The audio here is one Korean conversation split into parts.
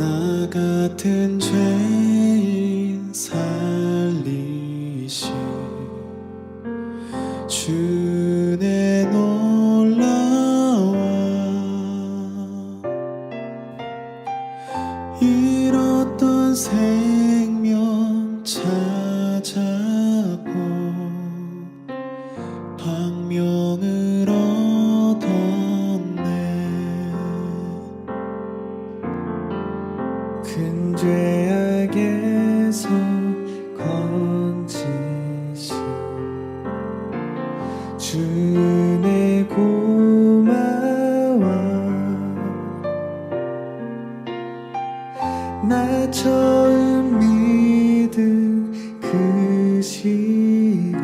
나 같은 죄인 살리신 주의 놀라워 잃었던 생명 찾았고 방명을 얻었네 큰 죄악에서 건지신 주의 고마워 나 처음 믿은 그 시간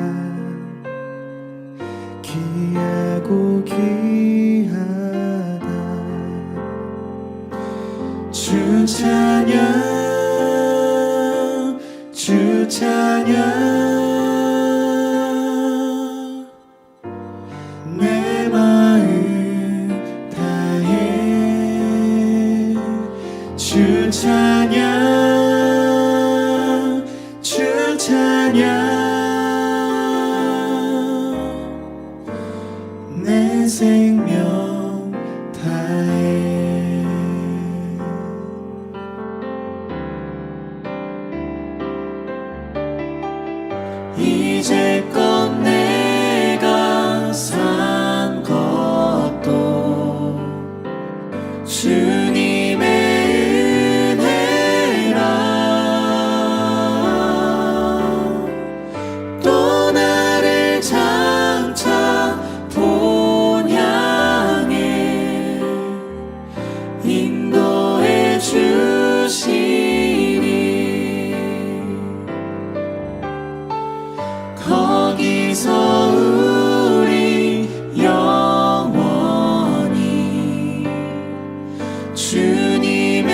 귀하고 귀하다 주 찬양 주 찬양 내 마음 다해 주 찬양 주 찬양 내 생명 다해 이제껏 내가 산 것도 주님의 은혜라 또 나를 장차 본향에 인도해 주시니 거기서 우리 영원히 주님의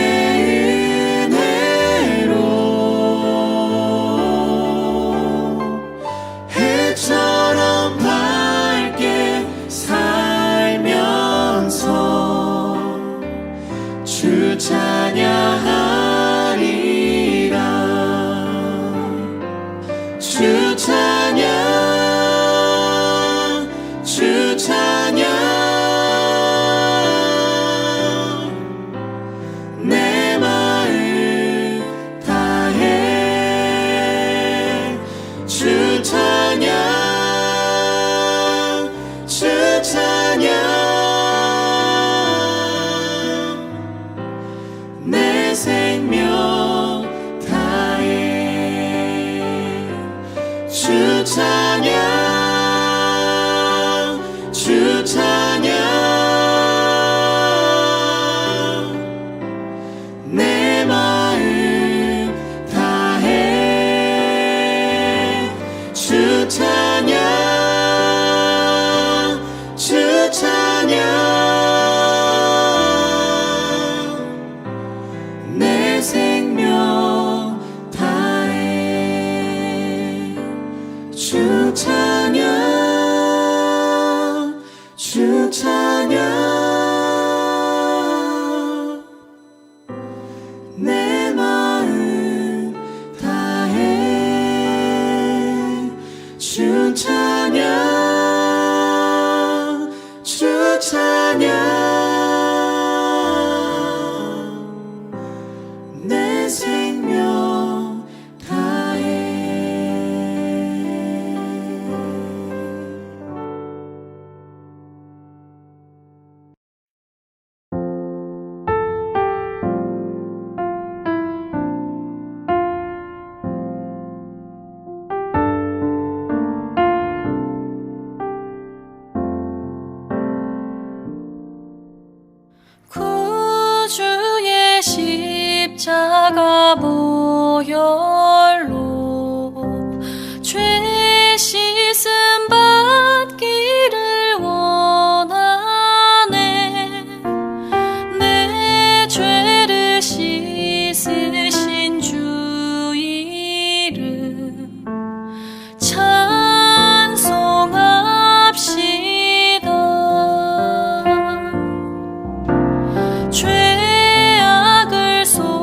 은혜로 해처럼 밝게 살면서 주 찬양하리라 주 찬양 주 찬양 내 마음 다해 주 찬양 주 찬양 내 생명 다해 주 찬양 주 찬양 내 마음 다해 주 찬양 주 찬양 내 생명 다해 주 찬양 주 찬양 내 마음 다해 주 찬양 주 찬양 내 생명 다해 구주의 십자가 보혈로 죄 씻음 받기를 원하네 내 죄를 씻으신 주 이름 찬송합시다 죄악을 속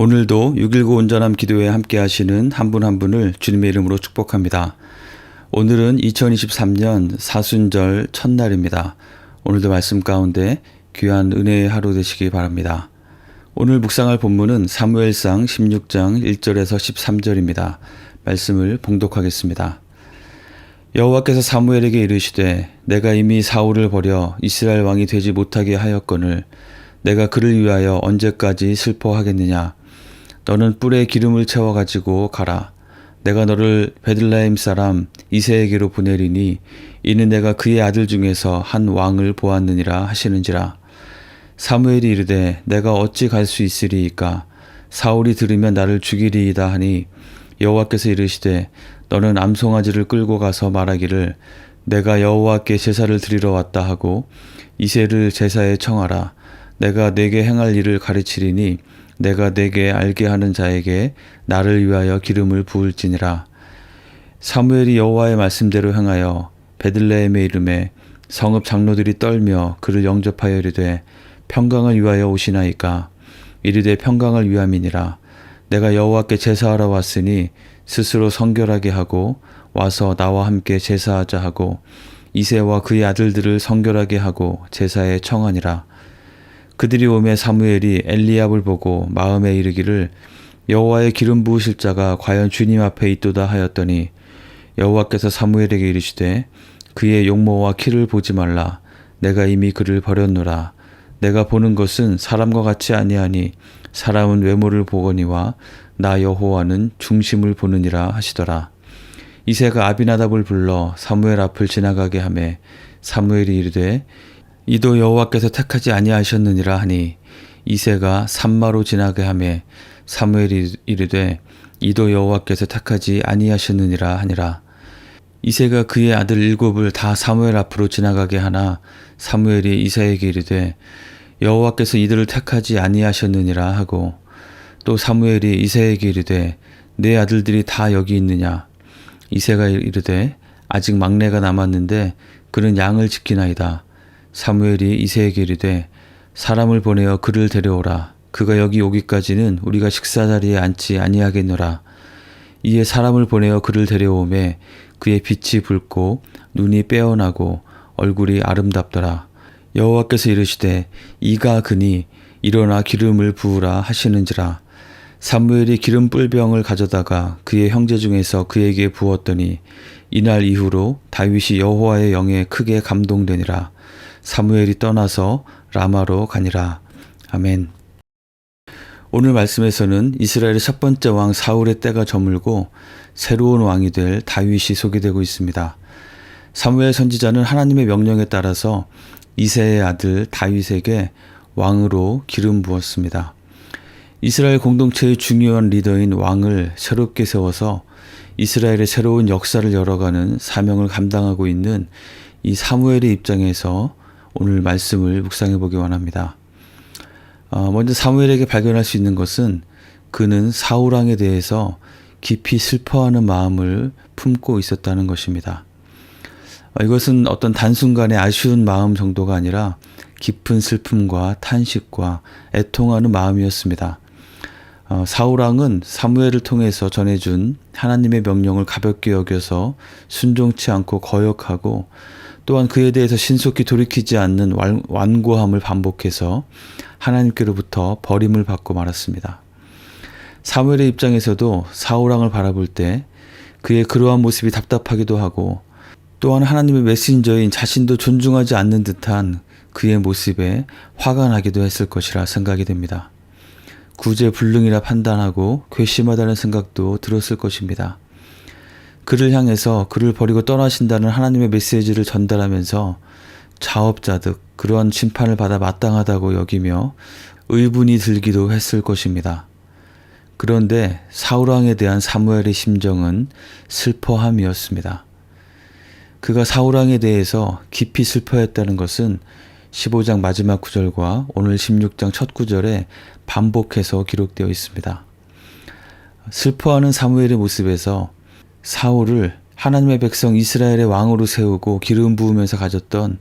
오늘도 6.19 온전함 기도회에 함께 하시는 한 분 한 분을 주님의 이름으로 축복합니다. 오늘은 2023년 사순절 첫날입니다. 오늘도 말씀 가운데 귀한 은혜의 하루 되시기 바랍니다. 오늘 묵상할 본문은 사무엘상 16장 1절에서 13절입니다. 말씀을 봉독하겠습니다. 여호와께서 사무엘에게 이르시되 내가 이미 사울을 버려 이스라엘 왕이 되지 못하게 하였거늘 내가 그를 위하여 언제까지 슬퍼하겠느냐. 너는 뿔에 기름을 채워 가지고 가라. 내가 너를 베들레헴 사람 이새에게로 보내리니 이는 내가 그의 아들 중에서 한 왕을 보았느니라 하시는지라. 사무엘이 이르되 내가 어찌 갈 수 있으리이까. 사울이 들으면 나를 죽이리이다 하니 여호와께서 이르시되 너는 암송아지를 끌고 가서 말하기를 내가 여호와께 제사를 드리러 왔다 하고 이새를 제사에 청하라. 내가 내게 행할 일을 가르치리니 내가 내게 알게 하는 자에게 나를 위하여 기름을 부을지니라. 사무엘이 여호와의 말씀대로 행하여 베들레헴에 이르매 성읍 장로들이 떨며 그를 영접하여 이르되 평강을 위하여 오시나이까. 이르되 평강을 위함이니라. 내가 여호와께 제사하러 왔으니 스스로 성결하게 하고 와서 나와 함께 제사하자 하고 이새와 그의 아들들을 성결하게 하고 제사에 청하니라. 그들이 오매 사무엘이 엘리압을 보고 마음에 이르기를 여호와의 기름 부으실 자가 과연 주님 앞에 있도다 하였더니 여호와께서 사무엘에게 이르시되 그의 용모와 키를 보지 말라. 내가 이미 그를 버렸노라. 내가 보는 것은 사람과 같이 아니하니 사람은 외모를 보거니와 나 여호와는 중심을 보느니라 하시더라. 이새가 아비나답을 불러 사무엘 앞을 지나가게 하매 사무엘이 이르되 이도 여호와께서 택하지 아니하셨느니라 하니 이새가 산마로 지나게 하매 사무엘이 이르되 이도 여호와께서 택하지 아니하셨느니라 하니라. 이새가 그의 아들 7을 다 사무엘 앞으로 지나가게 하나 사무엘이 이새에게 이르되 여호와께서 이들을 택하지 아니하셨느니라 하고 또 사무엘이 이새에게 이르되 내 아들들이 다 여기 있느냐. 이새가 이르되 아직 막내가 남았는데 그는 양을 지키나이다. 사무엘이 이새에게 이르되 사람을 보내어 그를 데려오라. 그가 여기 오기까지는 우리가 식사 자리에 앉지 아니하겠노라. 이에 사람을 보내어 그를 데려오매 그의 빛이 붉고 눈이 빼어나고 얼굴이 아름답더라. 여호와께서 이르시되 이가 그니 일어나 기름을 부으라 하시는지라. 사무엘이 기름 뿔병을 가져다가 그의 형제 중에서 그에게 부었더니 이날 이후로 다윗이 여호와의 영에 크게 감동되니라. 사무엘이 떠나서 라마로 가니라. 아멘. 오늘 말씀에서는 이스라엘의 첫 번째 왕 사울의 때가 저물고 새로운 왕이 될 다윗이 소개되고 있습니다. 사무엘 선지자는 하나님의 명령에 따라서 이새의 아들 다윗에게 왕으로 기름 부었습니다. 이스라엘 공동체의 중요한 리더인 왕을 새롭게 세워서 이스라엘의 새로운 역사를 열어가는 사명을 감당하고 있는 이 사무엘의 입장에서 오늘 말씀을 묵상해 보기 원합니다. 먼저 사무엘에게 발견할 수 있는 것은 그는 사울왕에 대해서 깊이 슬퍼하는 마음을 품고 있었다는 것입니다. 이것은 어떤 단순간의 아쉬운 마음 정도가 아니라 깊은 슬픔과 탄식과 애통하는 마음이었습니다. 사울왕은 사무엘을 통해서 전해준 하나님의 명령을 가볍게 여겨서 순종치 않고 거역하고 또한 그에 대해서 신속히 돌이키지 않는 완고함을 반복해서 하나님께로부터 버림을 받고 말았습니다. 사무엘의 입장에서도 사울왕을 바라볼 때 그의 그러한 모습이 답답하기도 하고 또한 하나님의 메신저인 자신도 존중하지 않는 듯한 그의 모습에 화가 나기도 했을 것이라 생각이 됩니다. 구제불능이라 판단하고 괘씸하다는 생각도 들었을 것입니다. 그를 향해서 그를 버리고 떠나신다는 하나님의 메시지를 전달하면서 자업자득 그러한 심판을 받아 마땅하다고 여기며 의분이 들기도 했을 것입니다. 그런데 사울왕에 대한 사무엘의 심정은 슬퍼함이었습니다. 그가 사울왕에 대해서 깊이 슬퍼했다는 것은 15장 마지막 구절과 오늘 16장 첫 구절에 반복해서 기록되어 있습니다. 슬퍼하는 사무엘의 모습에서 사울을 하나님의 백성 이스라엘의 왕으로 세우고 기름 부으면서 가졌던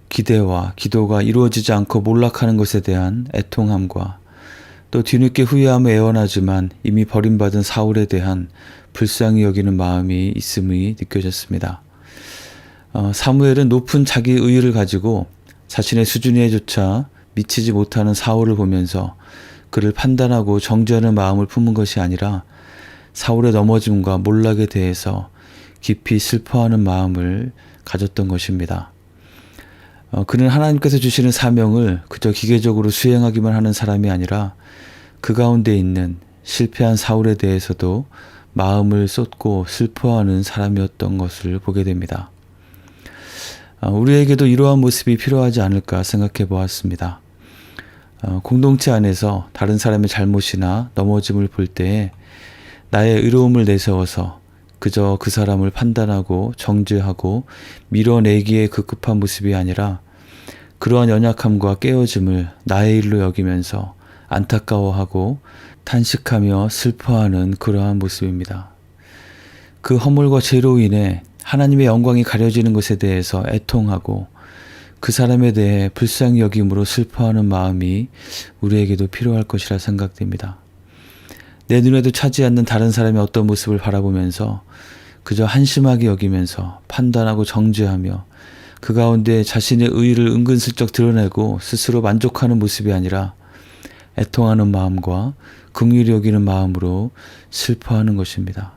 기대와 기도가 이루어지지 않고 몰락하는 것에 대한 애통함과 또 뒤늦게 후회하며 애원하지만 이미 버림받은 사울에 대한 불쌍히 여기는 마음이 있음이 느껴졌습니다. 사무엘은 높은 자기 의의를 가지고 자신의 수준에조차 미치지 못하는 사울을 보면서 그를 판단하고 정죄하는 마음을 품은 것이 아니라 사울의 넘어짐과 몰락에 대해서 깊이 슬퍼하는 마음을 가졌던 것입니다. 그는 하나님께서 주시는 사명을 그저 기계적으로 수행하기만 하는 사람이 아니라 그 가운데 있는 실패한 사울에 대해서도 마음을 쏟고 슬퍼하는 사람이었던 것을 보게 됩니다. 우리에게도 이러한 모습이 필요하지 않을까 생각해 보았습니다. 공동체 안에서 다른 사람의 잘못이나 넘어짐을 볼 때에 나의 의로움을 내세워서 그저 그 사람을 판단하고 정죄하고 밀어내기에 급급한 모습이 아니라 그러한 연약함과 깨어짐을 나의 일로 여기면서 안타까워하고 탄식하며 슬퍼하는 그러한 모습입니다. 그 허물과 죄로 인해 하나님의 영광이 가려지는 것에 대해서 애통하고 그 사람에 대해 불쌍히 여김으로 슬퍼하는 마음이 우리에게도 필요할 것이라 생각됩니다. 내 눈에도 차지 않는 다른 사람의 어떤 모습을 바라보면서 그저 한심하게 여기면서 판단하고 정죄하며 그 가운데 자신의 의의를 은근슬쩍 드러내고 스스로 만족하는 모습이 아니라 애통하는 마음과 긍휼히 여기는 마음으로 슬퍼하는 것입니다.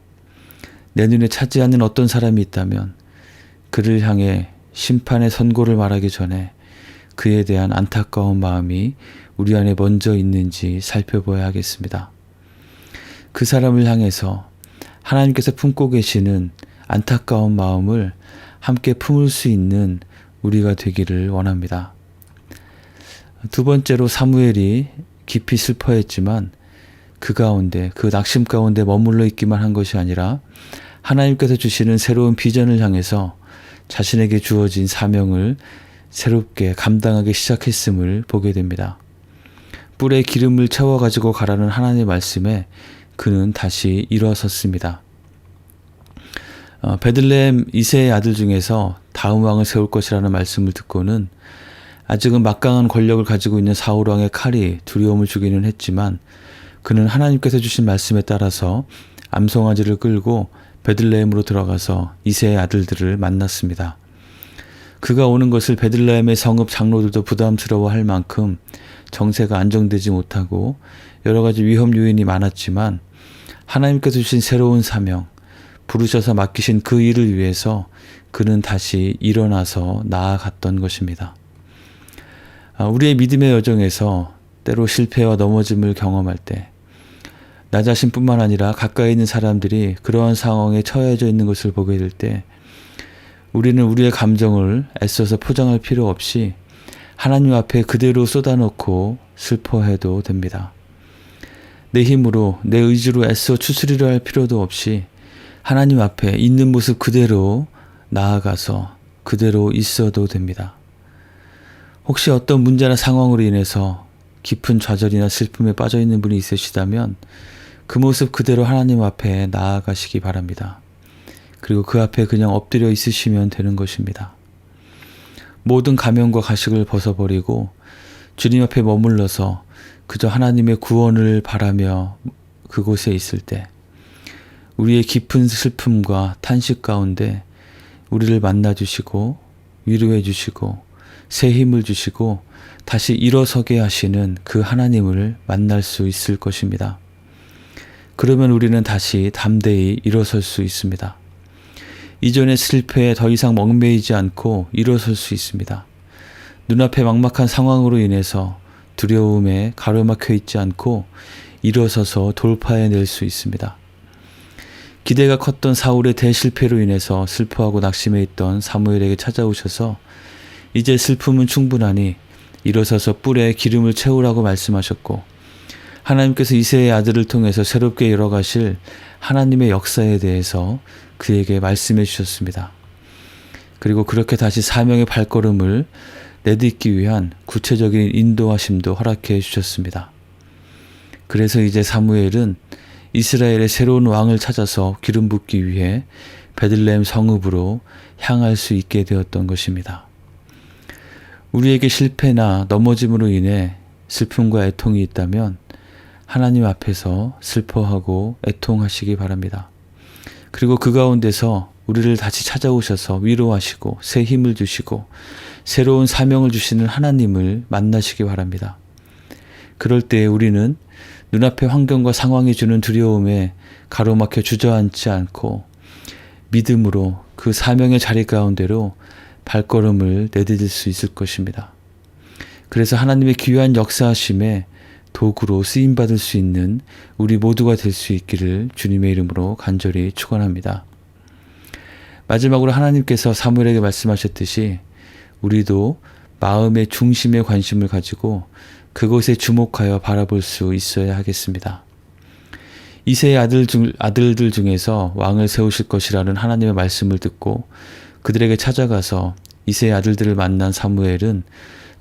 내 눈에 차지 않는 어떤 사람이 있다면 그를 향해 심판의 선고를 말하기 전에 그에 대한 안타까운 마음이 우리 안에 먼저 있는지 살펴봐야 하겠습니다. 그 사람을 향해서 하나님께서 품고 계시는 안타까운 마음을 함께 품을 수 있는 우리가 되기를 원합니다. 두 번째로 사무엘이 깊이 슬퍼했지만 그 가운데, 그 낙심 가운데 머물러 있기만 한 것이 아니라 하나님께서 주시는 새로운 비전을 향해서 자신에게 주어진 사명을 새롭게 감당하기 시작했음을 보게 됩니다. 뿔에 기름을 채워가지고 가라는 하나님의 말씀에 그는 다시 일어섰습니다. 베들레헴 이새의 아들 중에서 다음 왕을 세울 것이라는 말씀을 듣고는 아직은 막강한 권력을 가지고 있는 사울 왕의 칼이 두려움을 주기는 했지만 그는 하나님께서 주신 말씀에 따라서 암송아지를 끌고 베들레헴으로 들어가서 이새의 아들들을 만났습니다. 그가 오는 것을 베들레헴의 성읍 장로들도 부담스러워할 만큼 정세가 안정되지 못하고 여러 가지 위험 요인이 많았지만 하나님께서 주신 새로운 사명, 부르셔서 맡기신 그 일을 위해서 그는 다시 일어나서 나아갔던 것입니다. 우리의 믿음의 여정에서 때로 실패와 넘어짐을 경험할 때 나 자신뿐만 아니라 가까이 있는 사람들이 그러한 상황에 처해져 있는 것을 보게 될 때 우리는 우리의 감정을 애써서 포장할 필요 없이 하나님 앞에 그대로 쏟아놓고 슬퍼해도 됩니다. 내 힘으로 내 의지로 애써 추스리려 할 필요도 없이 하나님 앞에 있는 모습 그대로 나아가서 그대로 있어도 됩니다. 혹시 어떤 문제나 상황으로 인해서 깊은 좌절이나 슬픔에 빠져 있는 분이 있으시다면 그 모습 그대로 하나님 앞에 나아가시기 바랍니다. 그리고 그 앞에 그냥 엎드려 있으시면 되는 것입니다. 모든 가면과 가식을 벗어버리고 주님 앞에 머물러서 그저 하나님의 구원을 바라며 그곳에 있을 때 우리의 깊은 슬픔과 탄식 가운데 우리를 만나주시고 위로해 주시고 새 힘을 주시고 다시 일어서게 하시는 그 하나님을 만날 수 있을 것입니다. 그러면 우리는 다시 담대히 일어설 수 있습니다. 이전의 실패에 더 이상 얽매이지 않고 일어설 수 있습니다. 눈앞에 막막한 상황으로 인해서 두려움에 가로막혀 있지 않고 일어서서 돌파해낼 수 있습니다. 기대가 컸던 사울의 대실패로 인해서 슬퍼하고 낙심해 있던 사무엘에게 찾아오셔서 이제 슬픔은 충분하니 일어서서 뿔에 기름을 채우라고 말씀하셨고 하나님께서 이새의 아들을 통해서 새롭게 열어가실 하나님의 역사에 대해서 그에게 말씀해 주셨습니다. 그리고 그렇게 다시 사명의 발걸음을 내딛기 위한 구체적인 인도하심도 허락해 주셨습니다. 그래서 이제 사무엘은 이스라엘의 새로운 왕을 찾아서 기름 붓기 위해 베들레헴 성읍으로 향할 수 있게 되었던 것입니다. 우리에게 실패나 넘어짐으로 인해 슬픔과 애통이 있다면 하나님 앞에서 슬퍼하고 애통하시기 바랍니다. 그리고 그 가운데서 우리를 다시 찾아오셔서 위로하시고 새 힘을 주시고 새로운 사명을 주시는 하나님을 만나시기 바랍니다. 그럴 때 우리는 눈앞의 환경과 상황이 주는 두려움에 가로막혀 주저앉지 않고 믿음으로 그 사명의 자리 가운데로 발걸음을 내디딜 수 있을 것입니다. 그래서 하나님의 귀한 역사하심에 도구로 쓰임받을 수 있는 우리 모두가 될 수 있기를 주님의 이름으로 간절히 축원합니다. 마지막으로 하나님께서 사무엘에게 말씀하셨듯이 우리도 마음의 중심에 관심을 가지고 그곳에 주목하여 바라볼 수 있어야 하겠습니다. 이새의 아들들 중에서 왕을 세우실 것이라는 하나님의 말씀을 듣고 그들에게 찾아가서 이새의 아들들을 만난 사무엘은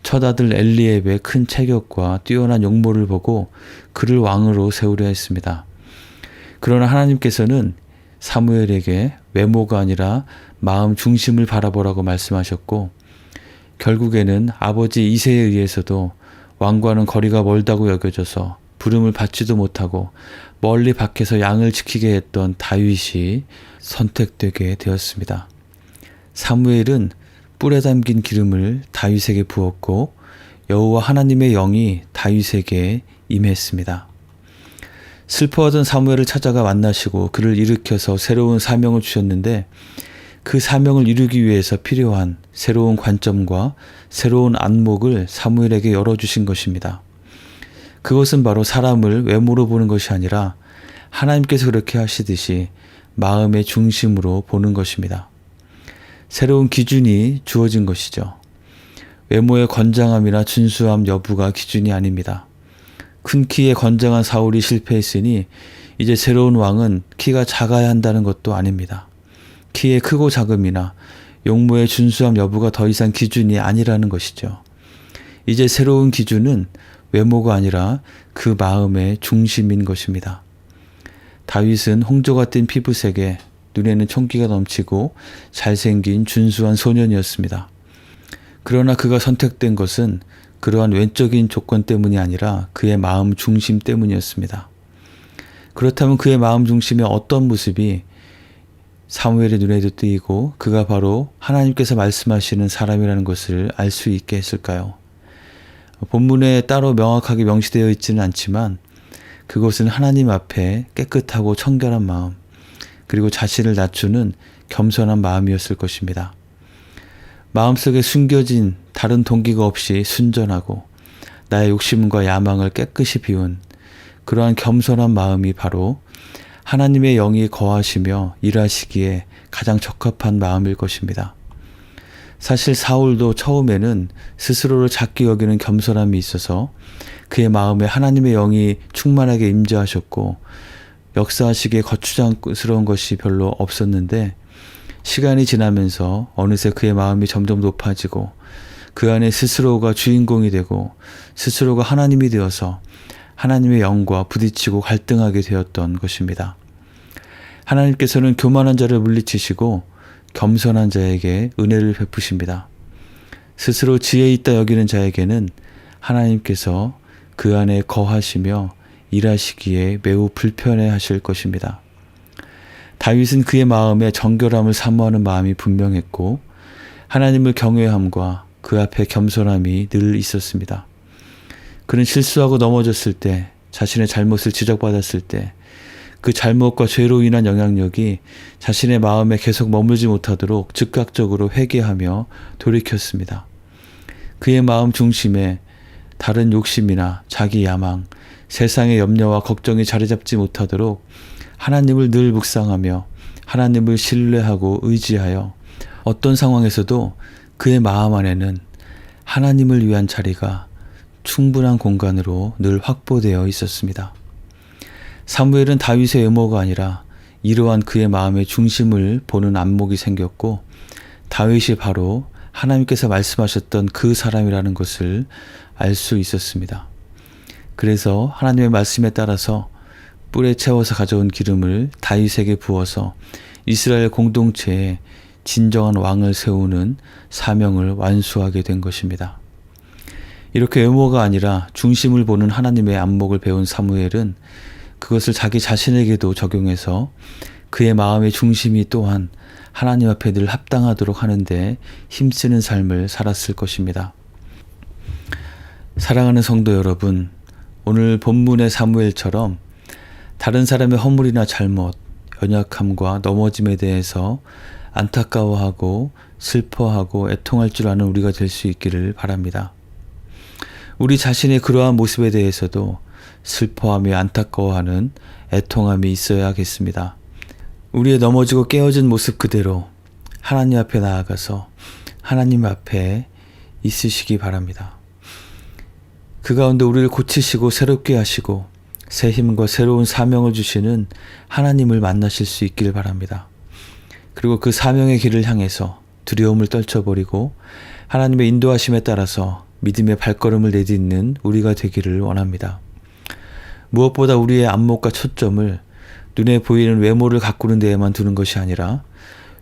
첫 아들 엘리압의 큰 체격과 뛰어난 용모를 보고 그를 왕으로 세우려 했습니다. 그러나 하나님께서는 사무엘에게 외모가 아니라 마음 중심을 바라보라고 말씀하셨고 결국에는 아버지 이새에 의해서도 왕과는 거리가 멀다고 여겨져서 부름을 받지도 못하고 멀리 밖에서 양을 지키게 했던 다윗이 선택되게 되었습니다. 사무엘은 뿔에 담긴 기름을 다윗에게 부었고 여호와 하나님의 영이 다윗에게 임했습니다. 슬퍼하던 사무엘을 찾아가 만나시고 그를 일으켜서 새로운 사명을 주셨는데 그 사명을 이루기 위해서 필요한 새로운 관점과 새로운 안목을 사무엘에게 열어주신 것입니다. 그것은 바로 사람을 외모로 보는 것이 아니라 하나님께서 그렇게 하시듯이 마음의 중심으로 보는 것입니다. 새로운 기준이 주어진 것이죠. 외모의 건장함이나 준수함 여부가 기준이 아닙니다. 큰 키에 건장한 사울이 실패했으니 이제 새로운 왕은 키가 작아야 한다는 것도 아닙니다. 키의 크고 작음이나 용모의 준수함 여부가 더 이상 기준이 아니라는 것이죠. 이제 새로운 기준은 외모가 아니라 그 마음의 중심인 것입니다. 다윗은 홍조 같은 피부색에 눈에는 총기가 넘치고 잘생긴 준수한 소년이었습니다. 그러나 그가 선택된 것은 그러한 외적인 조건 때문이 아니라 그의 마음 중심 때문이었습니다. 그렇다면 그의 마음 중심의 어떤 모습이 사무엘의 눈에도 띄고 그가 바로 하나님께서 말씀하시는 사람이라는 것을 알 수 있게 했을까요? 본문에 따로 명확하게 명시되어 있지는 않지만 그것은 하나님 앞에 깨끗하고 청결한 마음 그리고 자신을 낮추는 겸손한 마음이었을 것입니다. 마음속에 숨겨진 다른 동기가 없이 순전하고 나의 욕심과 야망을 깨끗이 비운 그러한 겸손한 마음이 바로 하나님의 영이 거하시며 일하시기에 가장 적합한 마음일 것입니다. 사실 사울도 처음에는 스스로를 작게 여기는 겸손함이 있어서 그의 마음에 하나님의 영이 충만하게 임재하셨고 역사하시기에 거추장스러운 것이 별로 없었는데 시간이 지나면서 어느새 그의 마음이 점점 높아지고 그 안에 스스로가 주인공이 되고 스스로가 하나님이 되어서 하나님의 영과 부딪히고 갈등하게 되었던 것입니다. 하나님께서는 교만한 자를 물리치시고 겸손한 자에게 은혜를 베푸십니다. 스스로 지혜 있다 여기는 자에게는 하나님께서 그 안에 거하시며 일하시기에 매우 불편해 하실 것입니다. 다윗은 그의 마음에 정결함을 사모하는 마음이 분명했고 하나님을 경외함과 그 앞에 겸손함이 늘 있었습니다. 그는 실수하고 넘어졌을 때 자신의 잘못을 지적받았을 때 그 잘못과 죄로 인한 영향력이 자신의 마음에 계속 머물지 못하도록 즉각적으로 회개하며 돌이켰습니다. 그의 마음 중심에 다른 욕심이나 자기 야망, 세상의 염려와 걱정이 자리 잡지 못하도록 하나님을 늘 묵상하며 하나님을 신뢰하고 의지하여 어떤 상황에서도 그의 마음 안에는 하나님을 위한 자리가 충분한 공간으로 늘 확보되어 있었습니다. 사무엘은 다윗의 외모가 아니라 이러한 그의 마음의 중심을 보는 안목이 생겼고 다윗이 바로 하나님께서 말씀하셨던 그 사람이라는 것을 알 수 있었습니다. 그래서 하나님의 말씀에 따라서 뿔에 채워서 가져온 기름을 다윗에게 부어서 이스라엘 공동체에 진정한 왕을 세우는 사명을 완수하게 된 것입니다. 이렇게 외모가 아니라 중심을 보는 하나님의 안목을 배운 사무엘은 그것을 자기 자신에게도 적용해서 그의 마음의 중심이 또한 하나님 앞에 늘 합당하도록 하는데 힘쓰는 삶을 살았을 것입니다. 사랑하는 성도 여러분, 오늘 본문의 사무엘처럼 다른 사람의 허물이나 잘못, 연약함과 넘어짐에 대해서 안타까워하고 슬퍼하고 애통할 줄 아는 우리가 될 수 있기를 바랍니다. 우리 자신의 그러한 모습에 대해서도 슬퍼하며 안타까워하는 애통함이 있어야겠습니다. 우리의 넘어지고 깨어진 모습 그대로 하나님 앞에 나아가서 하나님 앞에 있으시기 바랍니다. 그 가운데 우리를 고치시고 새롭게 하시고 새 힘과 새로운 사명을 주시는 하나님을 만나실 수 있기를 바랍니다. 그리고 그 사명의 길을 향해서 두려움을 떨쳐버리고 하나님의 인도하심에 따라서 믿음의 발걸음을 내딛는 우리가 되기를 원합니다. 무엇보다 우리의 안목과 초점을 눈에 보이는 외모를 가꾸는 데에만 두는 것이 아니라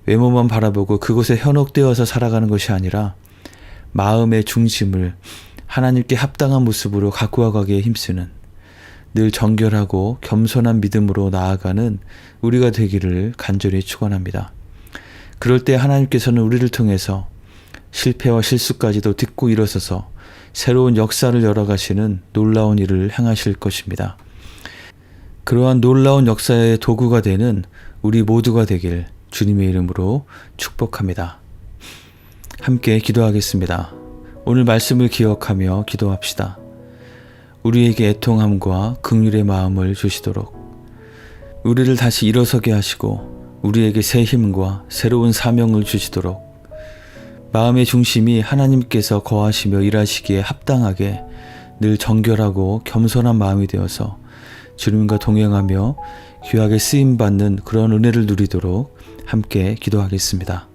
외모만 바라보고 그곳에 현혹되어서 살아가는 것이 아니라 마음의 중심을 하나님께 합당한 모습으로 가꾸어 가기에 힘쓰는 늘 정결하고 겸손한 믿음으로 나아가는 우리가 되기를 간절히 축원합니다. 그럴 때 하나님께서는 우리를 통해서 실패와 실수까지도 딛고 일어서서 새로운 역사를 열어가시는 놀라운 일을 행하실 것입니다. 그러한 놀라운 역사의 도구가 되는 우리 모두가 되길 주님의 이름으로 축복합니다. 함께 기도하겠습니다. 오늘 말씀을 기억하며 기도합시다. 우리에게 애통함과 긍휼의 마음을 주시도록 우리를 다시 일어서게 하시고 우리에게 새 힘과 새로운 사명을 주시도록 마음의 중심이 하나님께서 거하시며 일하시기에 합당하게 늘 정결하고 겸손한 마음이 되어서 주님과 동행하며 귀하게 쓰임받는 그런 은혜를 누리도록 함께 기도하겠습니다.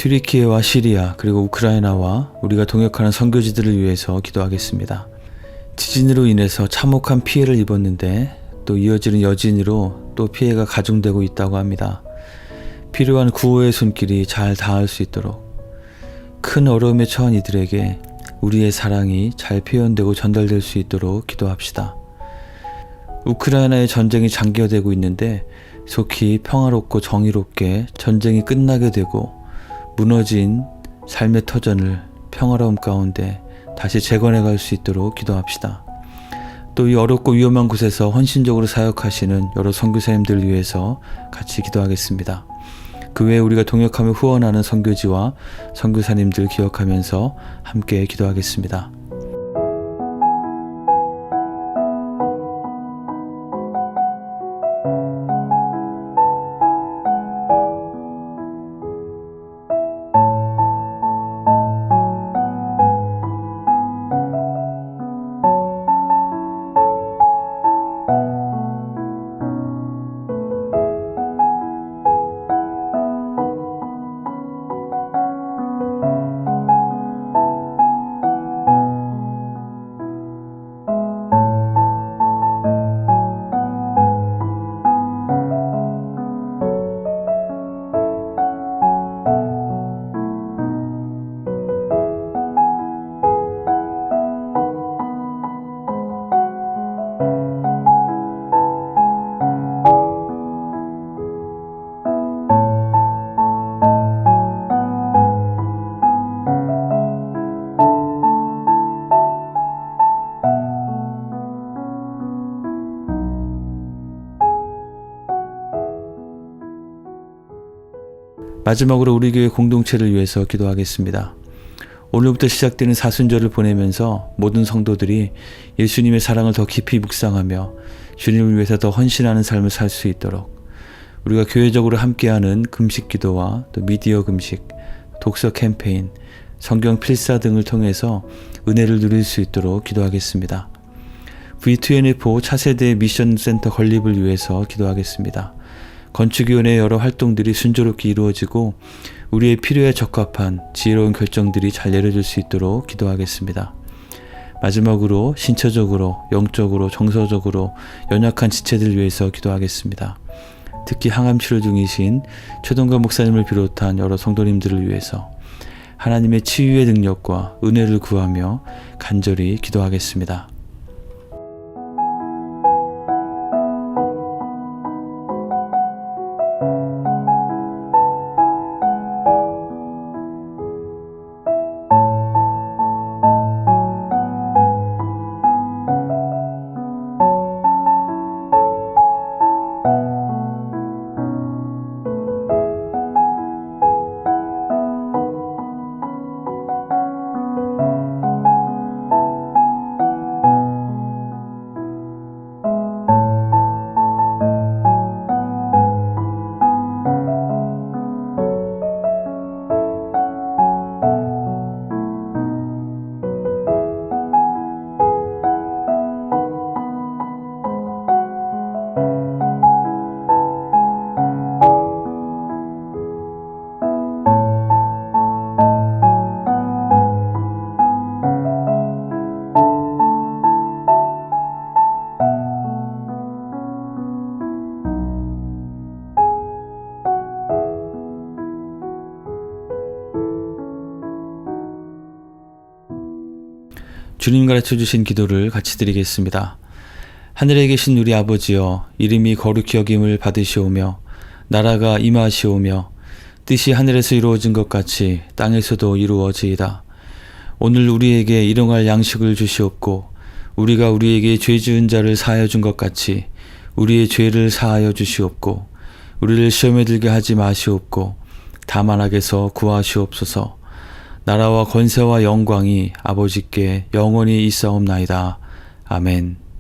튀르키예와 시리아 그리고 우크라이나와 우리가 동역하는 선교지들을 위해서 기도하겠습니다. 지진으로 인해서 참혹한 피해를 입었는데 또 이어지는 여진으로 또 피해가 가중되고 있다고 합니다. 필요한 구호의 손길이 잘 닿을 수 있도록 큰 어려움에 처한 이들에게 우리의 사랑이 잘 표현되고 전달될 수 있도록 기도합시다. 우크라이나의 전쟁이 장기화되고 있는데 속히 평화롭고 정의롭게 전쟁이 끝나게 되고 무너진 삶의 터전을 평화로움 가운데 다시 재건해 갈 수 있도록 기도합시다. 또 이 어렵고 위험한 곳에서 헌신적으로 사역하시는 여러 선교사님들을 위해서 같이 기도하겠습니다. 그 외에 우리가 동역하며 후원하는 선교지와 선교사님들 기억하면서 함께 기도하겠습니다. 마지막으로 우리 교회 공동체를 위해서 기도하겠습니다. 오늘부터 시작되는 사순절을 보내면서 모든 성도들이 예수님의 사랑을 더 깊이 묵상하며 주님을 위해서 더 헌신하는 삶을 살 수 있도록 우리가 교회적으로 함께하는 금식 기도와 또 미디어 금식, 독서 캠페인, 성경 필사 등을 통해서 은혜를 누릴 수 있도록 기도하겠습니다. V2NFO 차세대 미션 센터 건립을 위해서 기도하겠습니다. 건축위원회의 여러 활동들이 순조롭게 이루어지고 우리의 필요에 적합한 지혜로운 결정들이 잘 내려질 수 있도록 기도하겠습니다. 마지막으로 신체적으로, 영적으로, 정서적으로 연약한 지체들을 위해서 기도하겠습니다. 특히 항암 치료 중이신 최동관 목사님을 비롯한 여러 성도님들을 위해서 하나님의 치유의 능력과 은혜를 구하며 간절히 기도하겠습니다. 주님 가르쳐 주신 기도를 같이 드리겠습니다. 하늘에 계신 우리 아버지여, 이름이 거룩히 여김을 받으시오며 나라가 임하시오며 뜻이 하늘에서 이루어진 것 같이 땅에서도 이루어지이다. 오늘 우리에게 일용할 양식을 주시옵고 우리가 우리에게 죄 지은 자를 사하여 준 것 같이 우리의 죄를 사하여 주시옵고 우리를 시험에 들게 하지 마시옵고 다만 악에서 구하시옵소서. 나라와 권세와 영광이 아버지께 영원히 있사옵나이다. 아멘.